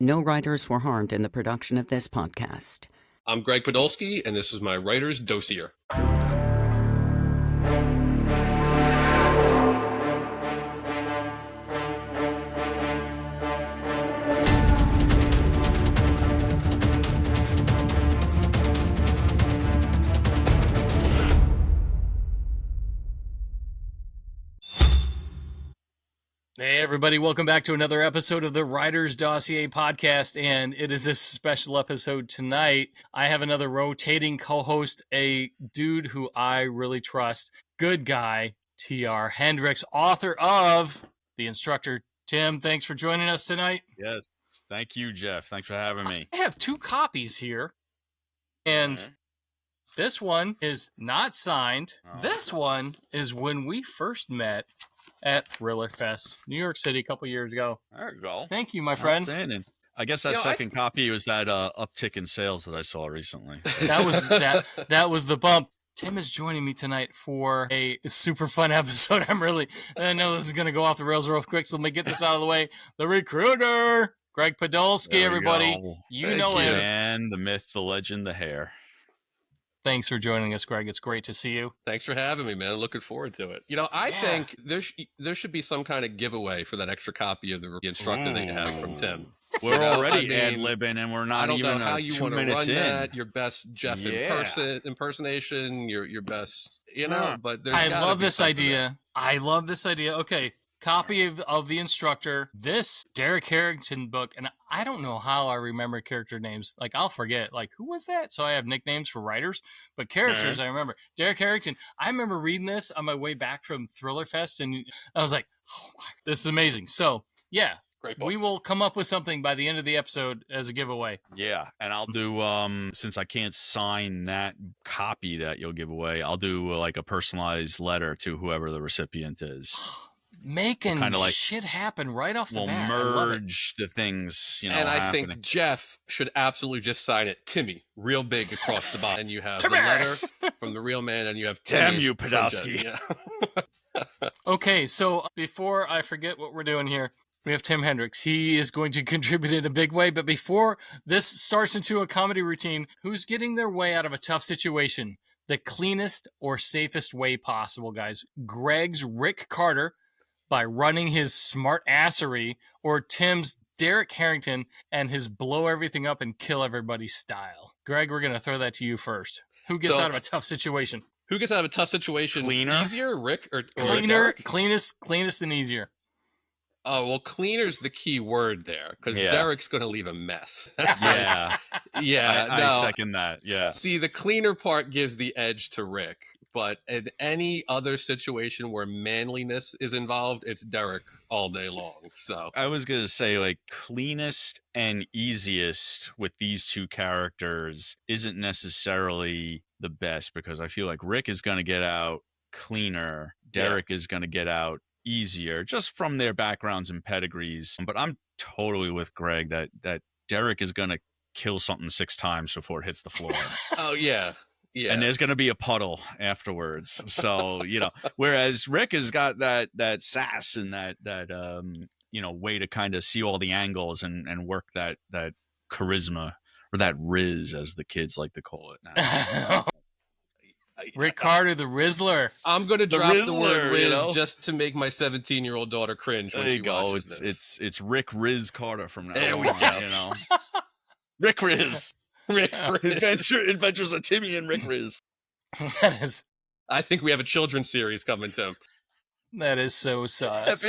No writers were harmed in the production of this podcast. I'm Gregg Podolski, and this is my writer's Dossier. Hey everybody, welcome back to another episode of the Writer's Dossier Podcast, and it is this special episode tonight. I have another rotating co-host, a dude who I really trust, good guy, T.R. Hendricks, author of The Instructor. Tim, thanks for joining us tonight. Yes, thank you, Jeff. Thanks for having me. I have two copies here, and this one is not signed. This one is when we first met at Thriller Fest, New York City, a couple years ago. There you go. Thank you, my friend. Outstanding. I guess that second copy was that uptick in sales that I saw recently. That was the bump. Tim is joining me tonight for a super fun episode. I know this is going to go off the rails real quick, so let me get this out of the way. The Recruiter, Gregg Podolski, everybody. You know him. And the myth, the legend, the hair. Thanks for joining us, Gregg. It's great to see you. Thanks for having me, man. Looking forward to it. I think there should be some kind of giveaway for that extra copy of the Instructor that you have from Tim. We're already ad-libbing, and we're not even how you 2 want to minutes run in. that. Your best Jeff impersonation. Your best, But I love this idea. Okay. Copy of The Instructor, this Derek Harrington book, and I don't know how I remember character names. Like, I'll forget, who was that? So I have nicknames for writers, but characters I remember. Derek Harrington, I remember reading this on my way back from Thriller Fest, and I was like, oh my, this is amazing. So, yeah, great book. We will come up with something by the end of the episode as a giveaway. Yeah, and I'll do, since I can't sign that copy that you'll give away, I'll do, a personalized letter to whoever the recipient is. Making shit happen right off the bat. We'll merge the things, and I think Jeff should absolutely just sign it Timmy, real big across the bottom. And you have Timmy! The letter from the real man, and you have Timmy. Damn you, Podolski. Okay, so before I forget what we're doing here, we have Tim Hendricks. He is going to contribute in a big way, but before this starts into a comedy routine, who's getting their way out of a tough situation the cleanest or safest way possible, guys? Gregg's Rick Carter, by running his smart assery, or Tim's Derek Harrington and his blow everything up and kill everybody style. Gregg, we're going to throw that to you first. Who gets out of a tough situation? Who gets out of a tough situation? Cleaner? Easier, Rick, or cleaner, Derek? cleanest and easier. Oh, well, cleaner's the key word there, because Derek's going to leave a mess. Yeah. I second that, yeah. See, the cleaner part gives the edge to Rick. But in any other situation where manliness is involved, it's Derek all day long. So I was going to say, cleanest and easiest with these two characters isn't necessarily the best, because I feel like Rick is going to get out cleaner. Derek is going to get out easier, just from their backgrounds and pedigrees. But I'm totally with Gregg that Derek is going to kill something 6 times before it hits the floor. Oh, yeah. Yeah. And there's going to be a puddle afterwards. So, whereas Rick has got that sass and that way to kind of see all the angles and work that charisma, or that riz, as the kids like to call it now. Rick Carter, the Rizzler. I'm going to drop the word Riz just to make my 17-year-old daughter cringe when she watches this. It's Rick Riz Carter from now there on, we go. Rick Riz. Rick Riz. Adventures of Timmy and Rick Riz. That is. I think we have a children's series coming, Tim. That is so sus.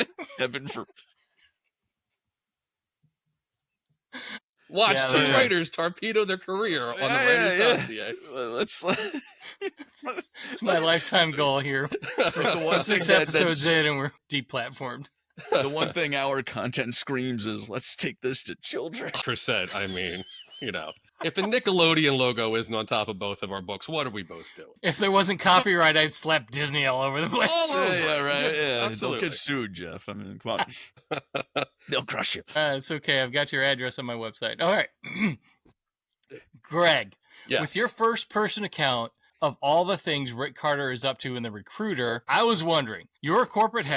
Watch these writers torpedo their career on the writer's dossier. It's my lifetime goal here. We're 6 episodes in and we're deplatformed. The one thing our content screams is, let's take this to children. %. I mean, if the Nickelodeon logo isn't on top of both of our books, what are we both doing? If there wasn't copyright, I'd slap Disney all over the place. Yeah, right. Yeah, absolutely. Don't get sued, Jeff. I mean, come on. They'll crush you. It's okay. I've got your address on my website. All right. Greg, with your first-person account of all the things Rick Carter is up to in The Recruiter, I was wondering, you're a corporate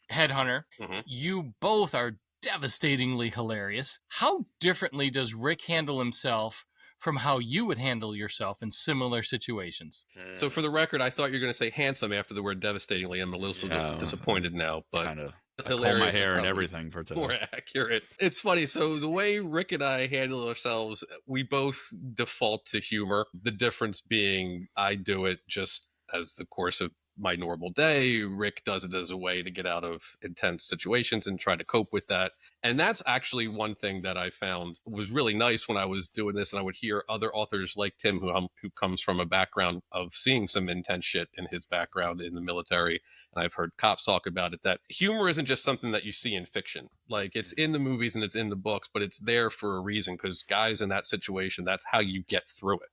headhunter. Mm-hmm. You both are devastatingly hilarious. How differently does Rick handle himself from how you would handle yourself in similar situations? So for the record, I thought you were going to say handsome after the word devastatingly. I'm a little disappointed now, but kind of I hilarious. comb my hair and Probably everything for today. more accurate. It's funny. So the way Rick and I handle ourselves, we both default to humor. The difference being I do it just as the course of my normal day. Rick does it as a way to get out of intense situations and try to cope with that. And that's actually one thing that I found was really nice when I was doing this, and I would hear other authors like Tim, who comes from a background of seeing some intense shit in his background in the military. And I've heard cops talk about it, that humor isn't just something that you see in fiction. Like, it's in the movies and it's in the books, but it's there for a reason, because guys in that situation, that's how you get through it.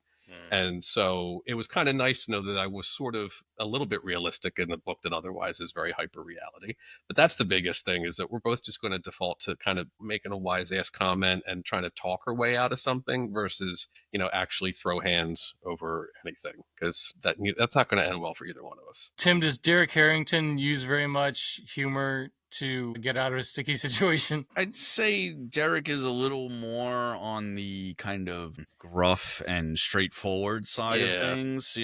And so it was kind of nice to know that I was sort of a little bit realistic in the book that otherwise is very hyper reality. But that's the biggest thing, is that we're both just going to default to kind of making a wise ass comment and trying to talk our way out of something versus, actually throw hands over anything, because that's not going to end well for either one of us. Tim, does Derek Harrington use very much humor to get out of a sticky situation? I'd say Derek is a little more on the kind of gruff and straightforward side of things.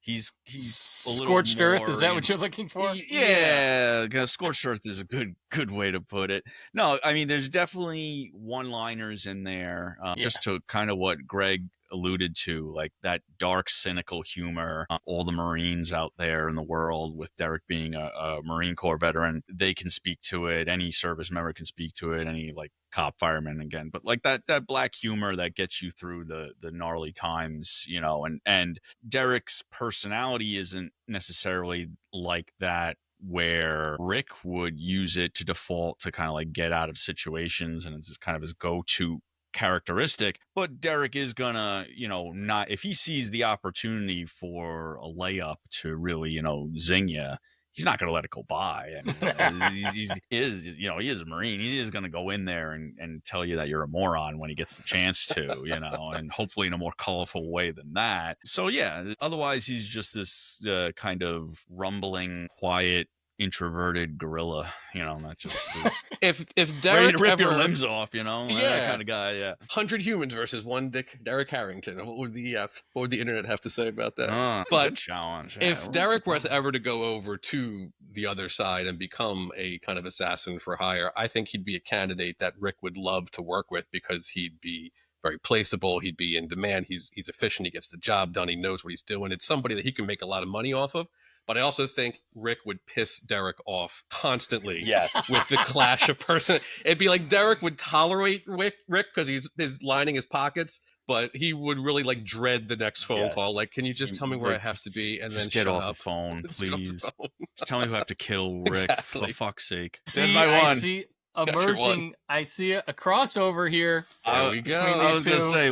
He's a Scorched little earth, more, is that what you're looking for? Yeah, scorched earth is a good way to put it. No, I mean, there's definitely one-liners in there, just to kind of what Greg alluded to, like that dark, cynical humor. All the Marines out there in the world, with Derek being a Marine Corps veteran, they can speak to it. Any service member can speak to it. Any cop, fireman, again, but that black humor that gets you through the gnarly times, and Derek's personality isn't necessarily like that, where Rick would use it to default to kind of get out of situations, and it's just kind of his go-to characteristic. But Derek is gonna, not, if he sees the opportunity for a layup to really, zing you, he's not going to let it go by. He is a Marine. He is going to go in there and tell you that you're a moron when he gets the chance to, and hopefully in a more colorful way than that. So yeah, otherwise he's just this kind of rumbling, quiet, introverted gorilla, not just if Derek ready to rip your ever, limbs off, that kind of guy. 100 humans versus one Derek Harrington. What would the internet have to say about that? But good challenge. If Derek was ever to go over to the other side and become a kind of assassin for hire, I think he'd be a candidate that Rick would love to work with, because he'd be very placeable. He'd be in demand. He's efficient. He gets the job done. He knows what he's doing. It's somebody that he can make a lot of money off of. But I also think Rick would piss Derek off constantly with the clash of person. It'd be like Derek would tolerate Rick because he's lining his pockets, but he would really dread the next phone call. Can you just tell me where I have to be, and just then get off up. the phone, please. The phone. Just tell me who I have to kill, Rick. Exactly. For fuck's sake. See, There's my one. I see emerging. I see a crossover here. There we go. I was going to say,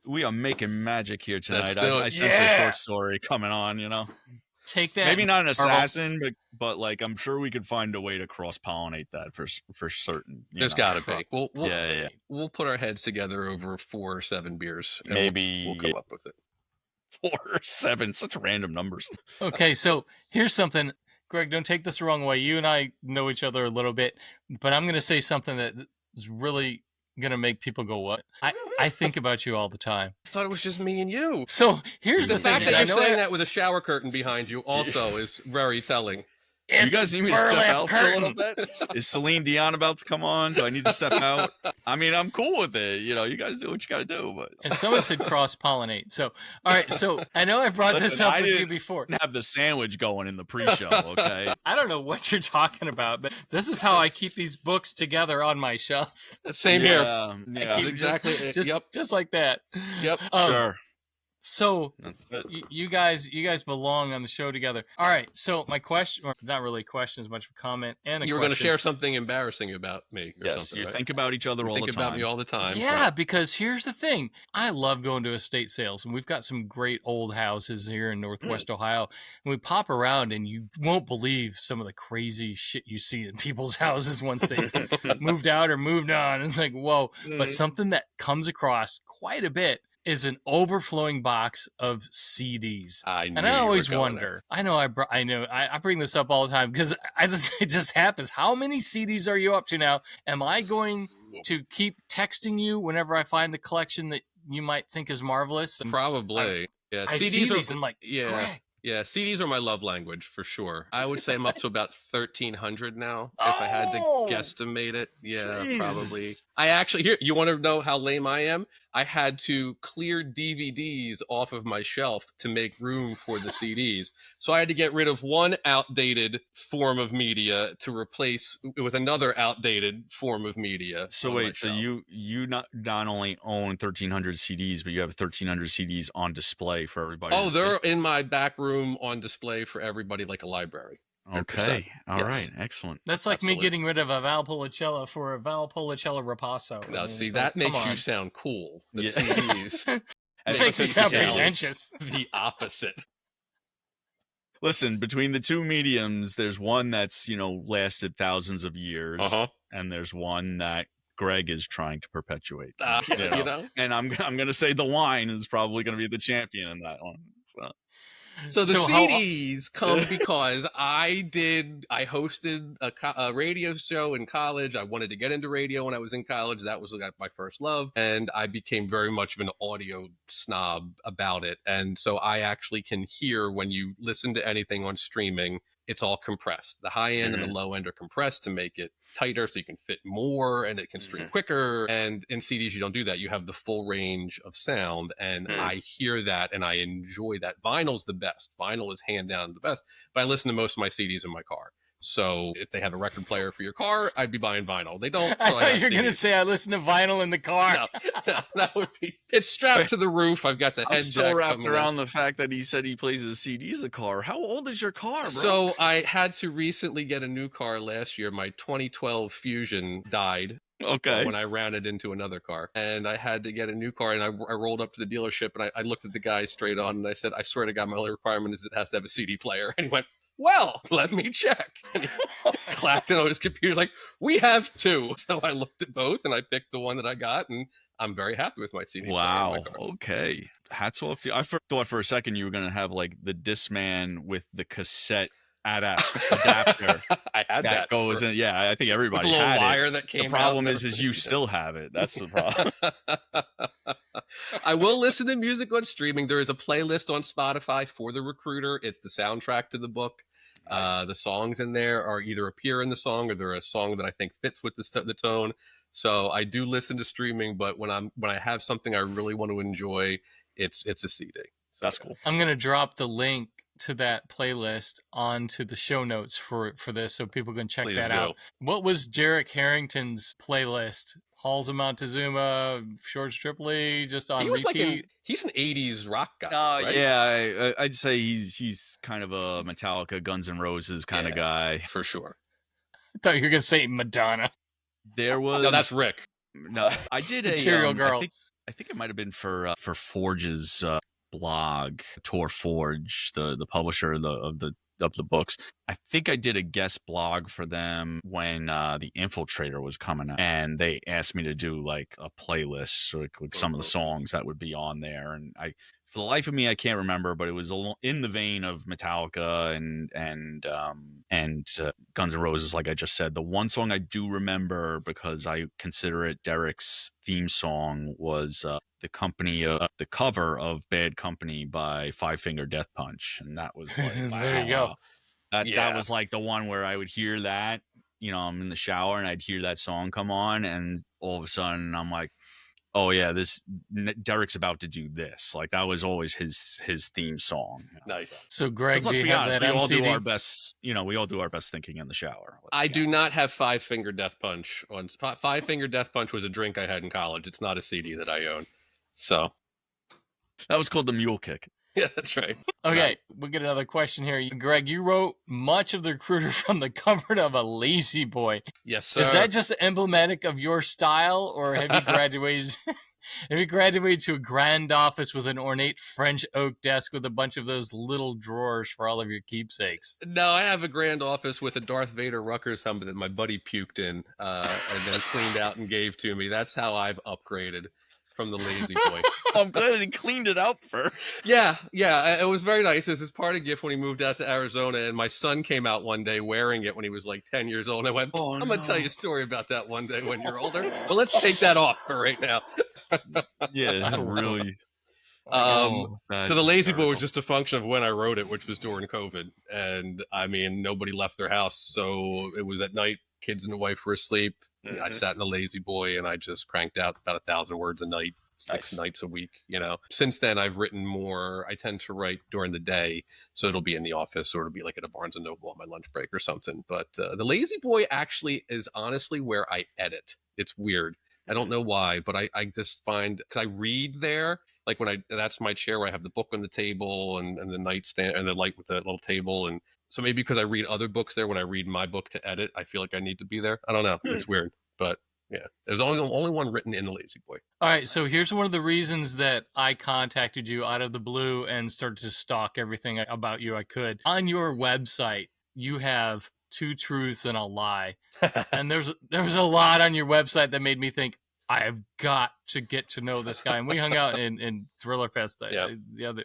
we are making magic here tonight. I sense a short story coming on, Take that. Maybe not an assassin, but I'm sure we could find a way to cross-pollinate that for certain. There's got to be. We'll put our heads together over 4 or 7 beers. And maybe we'll come up with it. 4 or 7, such random numbers. Okay, so here's something. Greg, don't take this the wrong way. You and I know each other a little bit, but I'm going to say something that is really going to make people go, what? I think about you all the time. I thought it was just me and you. So here's the fact thing. that you're saying that with a shower curtain behind you also is very telling. Do you guys need me to step out for a little bit? Is Celine Dion about to come on? Do I need to step out? I mean, I'm cool with it. You guys do what you got to do. But and someone said cross-pollinate. So, all right. So I know I brought this up with you before. Have the sandwich going in the pre-show, okay? I don't know what you're talking about, but this is how I keep these books together on my shelf. Same here. Yeah, exactly. Just like that. Yep. Sure. So you guys belong on the show together. All right. So my question, or not really a question as much of a comment and a you were going to share something embarrassing about me or something, you right? think about each other all the time. Think about me all the time. Yeah, right. Because here's the thing. I love going to estate sales, and we've got some great old houses here in Northwest Ohio. And we pop around, and you won't believe some of the crazy shit you see in people's houses once they've moved out or moved on. It's like, whoa. But something that comes across quite a bit is an overflowing box of CDs. I knew And I you were always going wonder. I know I bring this up all the time because it just happens. How many CDs are you up to now? Am I going to keep texting you whenever I find a collection that you might think is marvelous? And Probably. Yeah, I see CDs these are and like, yeah. Greg. Yeah, CDs are my love language for sure. I would say I'm up to about 1,300 now, if I had to Oh! guesstimate it. Yeah, probably. Jesus. I actually here. You want to know how lame I am? I had to clear DVDs off of my shelf to make room for the CDs. So I had to get rid of one outdated form of media to replace with another outdated form of media. So on my wait, so shelf. you not only own 1,300 CDs, but you have 1,300 CDs on display for everybody. Oh, to see? they're in my back room on display for everybody, like a library. 100%. Okay. All Yes. right. Excellent. That's like Absolutely. me getting rid of a Valpolicella for a Valpolicella Ripasso. Now, see, It's that like, come makes you on. sound cool. The Yeah. CDs It Makes makes you it sound sound- pretentious. the opposite. Listen, between the two mediums, there's one that's, lasted thousands of years, and there's one that Greg is trying to perpetuate. You know? And I'm going to say the wine is probably going to be the champion in that one. So the So how- CDs come because I hosted a radio show in college. I wanted to get into radio when I was in college. That was my first love. And I became very much of an audio snob about it. And so I actually can hear when you listen to anything on streaming, it's all compressed. The high end and the low end are compressed to make it tighter so you can fit more and it can stream quicker. And in CDs, you don't do that. You have the full range of sound. And I hear that and I enjoy that. Vinyl's the best. Vinyl is hand down the best. But I listen to most of my CDs in my car. So if they have a record player for your car, I'd be buying vinyl. They don't. So I thought you were going to CDs. say I listen to vinyl in the car. No, that would be. It's strapped to the roof. I've got the head I'm still jack wrapped coming around the fact that he said he plays his CDs a car. How old is your car, bro? So I had to recently get a new car last year. My 2012 Fusion died okay. when I ran it into another car. And I had to get a new car. And I rolled up to the dealership and I looked at the guy straight on and I said, I swear to God, my only requirement is it has to have a CD player. And he went, well, let me check. And he clacked it on his computer like, we have two. So I looked at both and I picked the one that I got. And I'm very happy with my CD player in Wow. my car. Okay. Hats off to you. I thought for a second you were going to have like the Discman with the cassette adapter. I had that goes in. Yeah, I think with everybody a little had wire it. that came The problem out. is you still have it. That's the problem. I will listen to music on streaming. There is a playlist on Spotify for The Recruiter. It's the soundtrack to the book. Nice. The songs in there are either appear in the song or they're a song that I think fits with the tone. So I do listen to streaming, but when I have something I really want to enjoy, it's a CD. So, That's cool. I'm going to drop the link to that playlist onto the show notes for this so people can check Please that do. out. What was Jarek Harrington's playlist? Halls of Montezuma, Shorts Tripoli, just on He was repeat? he's an 80s rock guy. Right? Yeah, I'd say he's kind of a Metallica, Guns N' Roses kind of guy. For sure. I thought you were going to say Madonna. There was No, that's Rick. no. I did a Material Girl. I think it might have been for Forge's blog, Tor Forge, the publisher of the books. I think I did a guest blog for them when the Infiltrator was coming out, and they asked me to do like a playlist, like some of the songs that would be on there. And for the life of me, I can't remember, but it was in the vein of Metallica and Guns N' Roses, like I just said. The one song I do remember because I consider it Derek's theme song was the cover of Bad Company by Five Finger Death Punch, and that was like, wow, There you go. That was like the one where I would hear that, I'm in the shower and I'd hear that song come on, and all of a sudden I'm like, oh yeah, Derek's about to do this. Like that was always his theme song. Nice. So, Greg, Let's do you be have honest, that we all do MCD? our best. We all do our best thinking in the shower. I do not have Five Finger Death Punch. Five Finger Death Punch was a drink I had in college. It's not a CD that I own. So, That was called the Mule Kick. yeah, that's right. Okay, we'll get another question here. Greg, you wrote much of the Recruiter from the comfort of a lazy boy. Yes, sir. Is that just emblematic of your style, or have you graduated? Have you graduated to a grand office with an ornate French oak desk with a bunch of those little drawers for all of your keepsakes? No, I have a grand office with a Darth Vader Ruckers helmet that my buddy puked in and then cleaned out and gave to me. That's how I've upgraded. from the Lazy Boy. I'm glad he cleaned it out first. Yeah, it was very nice. It was his party gift when he moved out to Arizona, and my son came out one day wearing it when he was like 10 years old. And I went, I'm going to tell you a story about that one day when you're older. But let's take that off for right now. Yeah, it's really. So the Lazy Boy was hysterical. just a function of when I wrote it, which was during COVID. And I mean, nobody left their house. So it was at night, kids and the wife were asleep. I sat in the Lazy Boy and I just cranked out about 1,000 words a night. 6 Nice. nights a week, Since then, I've written more. I tend to write during the day, so it'll be in the office or it'll be like at a Barnes & Noble on my lunch break or something. But the Lazy Boy actually is honestly where I edit. It's weird. I don't know why, but I just find, because I read there, like that's my chair where I have the book on the table and the nightstand and the light with the little table. And so maybe because I read other books there, when I read my book to edit, I feel like I need to be there. I don't know. It's weird, but yeah, there's only one written in the Lazy Boy. All right, so here's one of the reasons that I contacted you out of the blue and started to stalk everything about you I could. On your website, you have 2 truths and a lie. And there was a lot on your website that made me think, I have got to get to know this guy. And we hung out in Thriller Fest a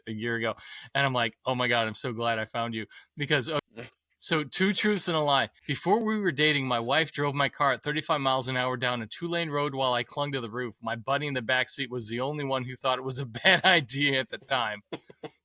year ago. And I'm like, oh my God, I'm so glad I found you. Because so 2 truths and a lie. Before we were dating, my wife drove my car at 35 miles an hour down a 2-lane road while I clung to the roof. My buddy in the backseat was the only one who thought it was a bad idea at the time.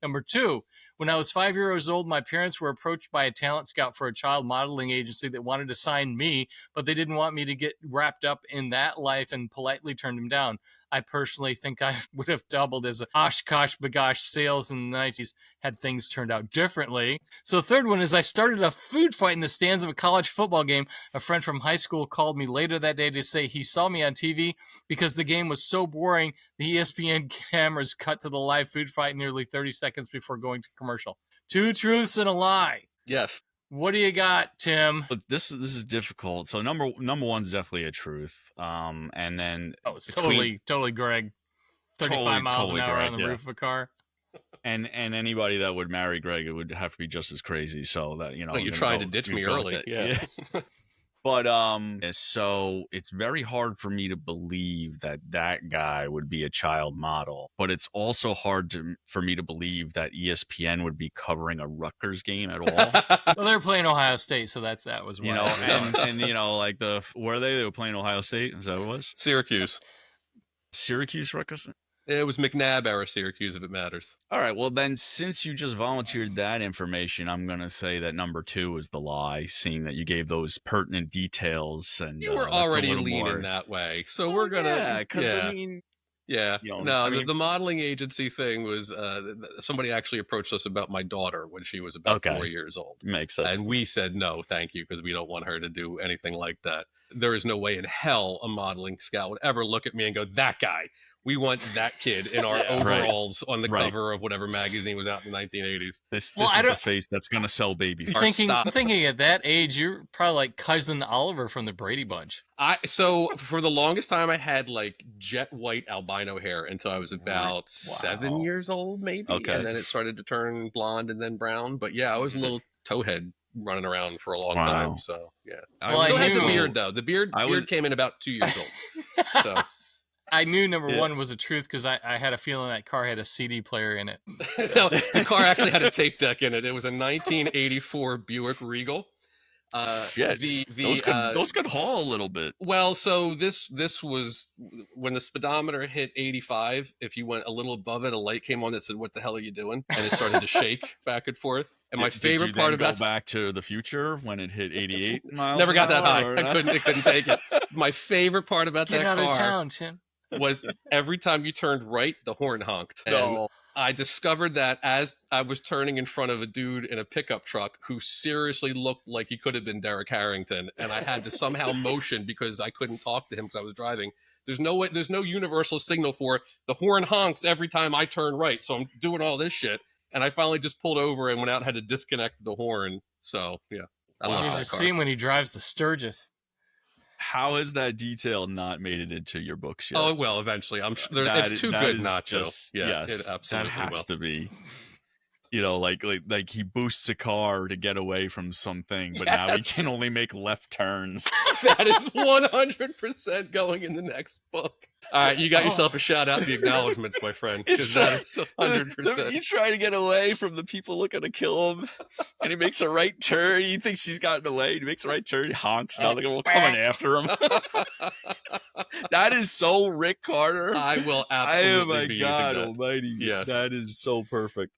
Number 2, when I was 5 years old, my parents were approached by a talent scout for a child modeling agency that wanted to sign me, but they didn't want me to get wrapped up in that life and politely turned them down. I personally think I would have doubled as a Oshkosh bagosh sales in the 90s had things turned out differently. So the third one is I started a food fight in the stands of a college football game. A friend from high school called me later that day to say he saw me on TV because the game was so boring. The ESPN cameras cut to the live food fight nearly 30 seconds before going to commercial. 2 truths and a lie. Yes. What do you got, Tim? But this is difficult. So number one is definitely a truth. And then It's totally Greg. 35 miles an hour Greg, on the roof of a car. And anybody that would marry Greg, it would have to be just as crazy. So that Well, you're trying to ditch me early. Yeah. But so it's very hard for me to believe that guy would be a child model. But it's also hard for me to believe that ESPN would be covering a Rutgers game at all. Well, they're playing Ohio State, so that was why. And like where they were playing Ohio State. Is that what it was? Syracuse, Rutgers. It was McNabb era Syracuse, if it matters. All right. Well, then, since you just volunteered that information, I'm going to say that number 2 is the lie, seeing that you gave those pertinent details. And you were already leaning that way. So we're going to... Yeah, because, I mean... Yeah. The modeling agency thing was somebody actually approached us about my daughter when she was about 4 years old. Makes sense. And we said, no, thank you, because we don't want her to do anything like that. There is no way in hell a modeling scout would ever look at me and go, that guy. We want that kid in our overalls on the cover of whatever magazine was out in the 1980s. This is the face that's going to sell baby. I'm thinking at that age, you're probably like cousin Oliver from the Brady Bunch. So for the longest time, I had like jet white albino hair until I was about 7 years old, maybe. Okay. And then it started to turn blonde and then brown. But yeah, I was a little towhead running around for a long time. So yeah. Well, still has a beard though. The beard came in about 2 years old. So. I knew number 1 was the truth because I had a feeling that car had a CD player in it. No, the car actually had a tape deck in it. It was a 1984 Buick Regal. Yes, those could haul a little bit. Well, so this was when the speedometer hit 85. If you went a little above it, a light came on that said, "What the hell are you doing?" And it started to shake back and forth. And my favorite part about go back to the future when it hit 88 miles. Never got that high. I couldn't take it. My favorite part about that car. Get out of town, Tim. Was every time you turned right, the horn honked. And I discovered that as I was turning in front of a dude in a pickup truck who seriously looked like he could have been Derek Harrington. And I had to somehow motion because I couldn't talk to him because I was driving. There's no way, there's no universal signal for the horn honks every time I turn right. So I'm doing all this shit. And I finally just pulled over and went out and had to disconnect the horn. So yeah. I love that car. You should see him when he drives the Sturgis. How has that detail not made it into your books yet? Oh, well, eventually. I'm sure it's too good not to. Yeah, yes, it absolutely that has to be. You know, like he boosts a car to get away from something, but now he can only make left turns. That is 100% going in the next book. All right, you got yourself a shout out in the acknowledgments, my friend. Because that is 100%. He's trying to get away from the people looking to kill him, and he makes a right turn. He thinks he's gotten away. He makes a right turn. He honks. Now they're coming after him. That is so Rick Carter. I will absolutely be using that. Almighty. Yes. That is so perfect.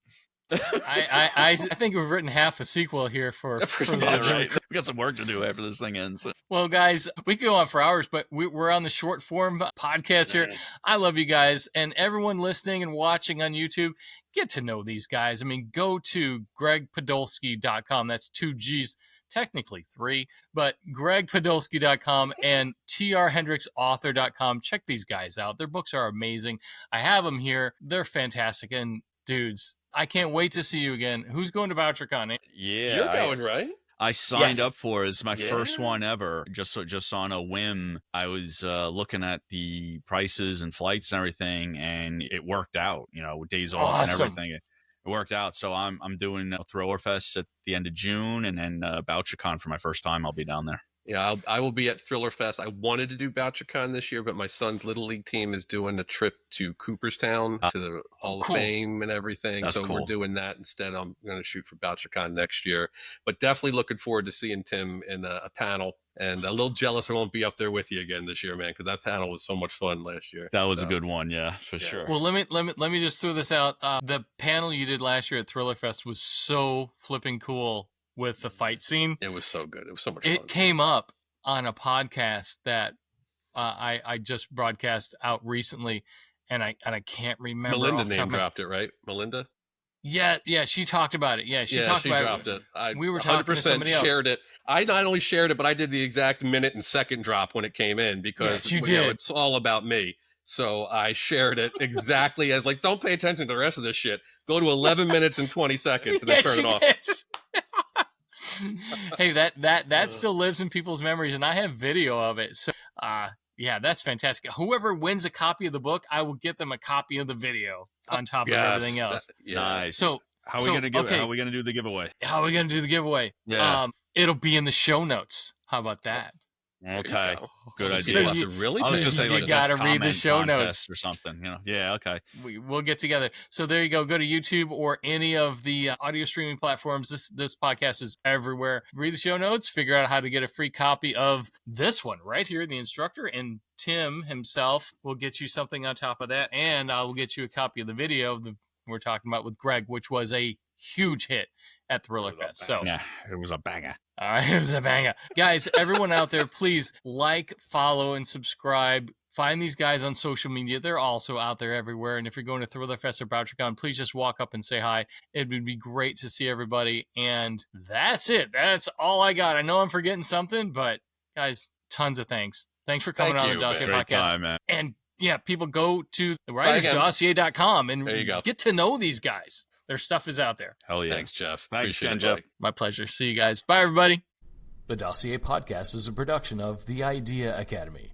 I think we've written half the sequel here for right. We got some work to do after this thing ends. Well, guys, we could go on for hours, but we're on the short form podcast here. I love you guys, and everyone listening and watching on YouTube, get to know these guys. I mean, go to GreggPodolski.com. That's 2 G's, technically 3, but GreggPodolski.com and trhendricksauthor.com. Check these guys out. Their books are amazing. I have them here. They're fantastic, and dudes, I can't wait to see you again. Who's going to VoucherCon? Yeah, You're going, right? I signed up for it. It's my first one ever. Just on a whim. I was looking at the prices and flights and everything, and it worked out. You know, days off and everything. It worked out. So I'm doing Thriller Fest at the end of June, and then VoucherCon for my first time. I'll be down there. Yeah, I will be at Thriller Fest. I wanted to do VoucherCon this year, but my son's Little League team is doing a trip to Cooperstown to the Hall of Fame and everything. That's so cool. We're doing that instead. I'm going to shoot for VoucherCon next year. But definitely looking forward to seeing Tim in a panel. And a little jealous I won't be up there with you again this year, man, because that panel was so much fun last year. That was a good one, yeah, for sure. Well, let me just throw this out. The panel you did last year at Thriller Fest was so flipping cool with the fight scene. It was so good. It was so much fun. It came up on a podcast that I just broadcast out recently, and I can't remember. Melinda name dropped it, right? Melinda? Yeah, she talked about it. She talked about dropped it. We were talking to somebody else. Shared it. I not only shared it, but I did the exact minute and second drop when it came in because it's all about me. So I shared it exactly as like, don't pay attention to the rest of this shit. Go to 11 minutes and 20 seconds and then turn it off. Hey, that still lives in people's memories, and I have video of it. So, that's fantastic. Whoever wins a copy of the book, I will get them a copy of the video on top of everything else. Nice. So, how are we gonna How are we gonna do the giveaway? Yeah. It'll be in the show notes. How about that? Okay, good idea. So I was going to say, you gotta read the show notes or something. You know, yeah, okay. We'll get together. So there you go. Go to YouTube or any of the audio streaming platforms. This podcast is everywhere. Read the show notes. Figure out how to get a free copy of this one right here, The Instructor, and Tim himself will get you something on top of that, and I will get you a copy of the video we're talking about with Gregg, which was a huge hit at Thriller Fest. So yeah, it was a banger. It was a banger. Guys, everyone out there, please like, follow, and subscribe. Find these guys on social media. They're also out there everywhere. And if you're going to Thriller Fest or VoucherCon, please just walk up and say hi. It would be great to see everybody. And that's it. That's all I got. I know I'm forgetting something, but guys, tons of thanks. Thanks for coming on the Dossier Podcast. Time, man. And yeah, people go to writersdossier.com and get to know these guys. Their stuff is out there. Hell yeah. Thanks, Jeff. Thanks again, Jeff. My pleasure. See you guys. Bye, everybody. The Dossier Podcast is a production of The Idea Academy.